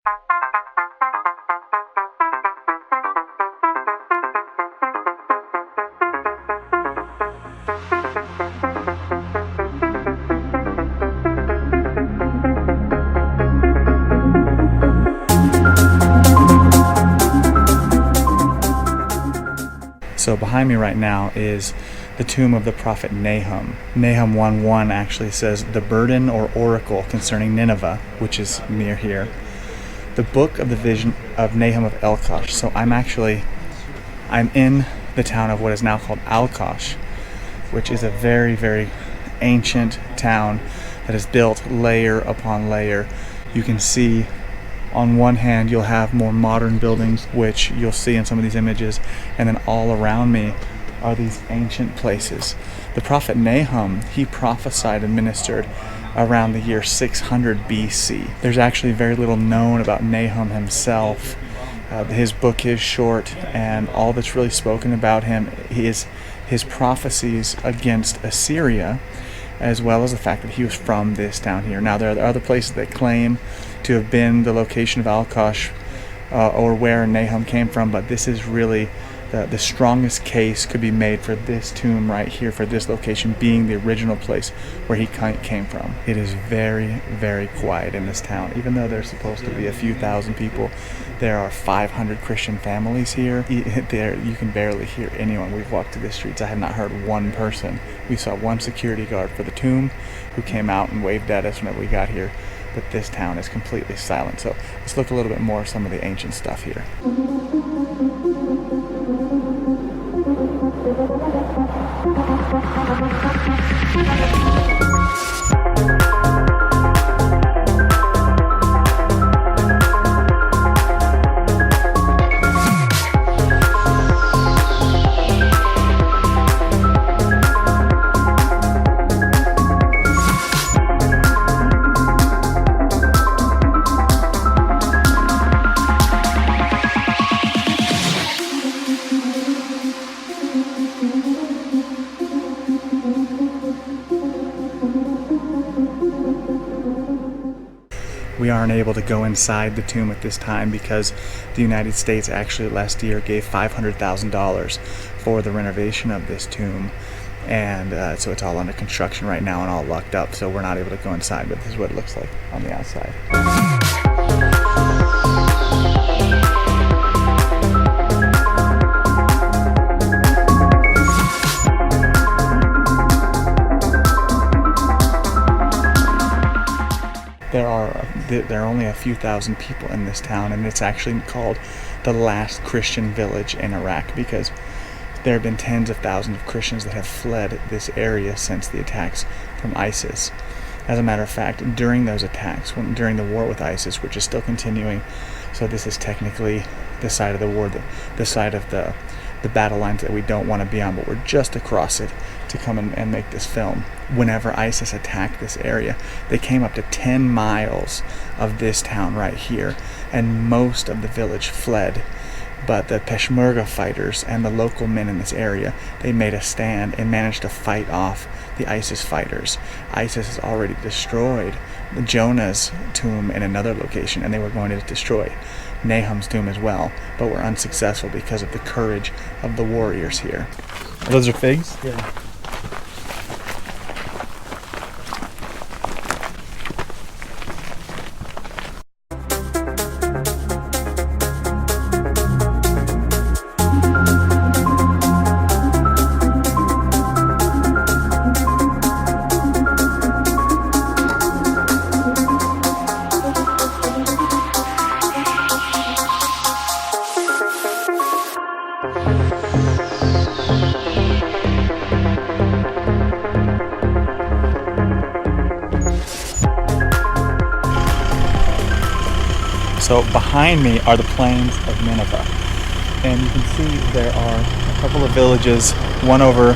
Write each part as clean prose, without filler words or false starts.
So behind me right now is the tomb of the prophet Nahum. Nahum 1:1 actually says, "The burden or oracle concerning Nineveh," which is near here. The book of the vision of Nahum of Elkosh. So I'm in the town of what is now called Alkosh, which is a very, very ancient town that is built layer upon layer. You can see on one hand you'll have more modern buildings, which you'll see in some of these images, and then all around me are these ancient places. The prophet Nahum, he prophesied and ministered around the year 600 BC. There's actually very little known about Nahum himself. His book is short, and all that's really spoken about him is his prophecies against Assyria, as well as the fact that he was from this town here. Now, there are other places that claim to have been the location of Alkosh or where Nahum came from, but this is really the strongest case could be made for this tomb right here, for this location being the original place where he came from. It is very, very quiet in this town. Even though there's supposed to be a few thousand people, there are 500 Christian families here. You can barely hear anyone. We've walked through the streets. I have not heard one person. We saw one security guard for the tomb who came out and waved at us whenever we got here. But this town is completely silent. So let's look a little bit more at some of the ancient stuff here. We aren't able to go inside the tomb at this time because the United States actually last year gave $500,000 for the renovation of this tomb, and so it's all under construction right now and all locked up, so we're not able to go inside, but this is what it looks like on the outside. There are only a few thousand people in this town, and it's actually called the last Christian village in Iraq because there have been tens of thousands of Christians that have fled this area since the attacks from ISIS. As a matter of fact, during those attacks, during the war with ISIS, which is still continuing, so this is technically the side of the war, the side of the battle lines that we don't want to be on, but we're just across it to come and make this film. Whenever ISIS attacked this area, they came up to 10 miles of this town right here, and most of the village fled. But the Peshmerga fighters and the local men in this area, they made a stand and managed to fight off the ISIS fighters. ISIS has already destroyed Jonah's tomb in another location, and they were going to destroy Nahum's tomb as well, but were unsuccessful because of the courage of the warriors here. Those are figs? Yeah. So behind me are the plains of Nineveh, and you can see there are a couple of villages, one over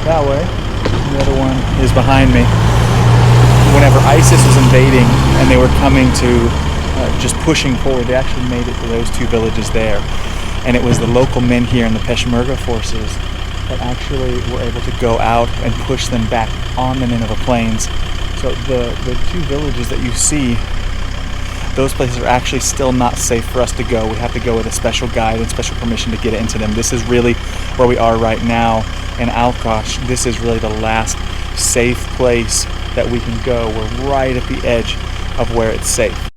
that way, and the other one is behind me. Whenever ISIS was invading and they were coming to just pushing forward, they actually made it to those two villages there, and it was the local men here in the Peshmerga forces that actually were able to go out and push them back on the Nineveh plains. So the two villages that you see, those places are actually still not safe for us to go. We have to go with a special guide and special permission to get into them. This is really where we are right now in Al-Qash. This is really the last safe place that we can go. We're right at the edge of where it's safe.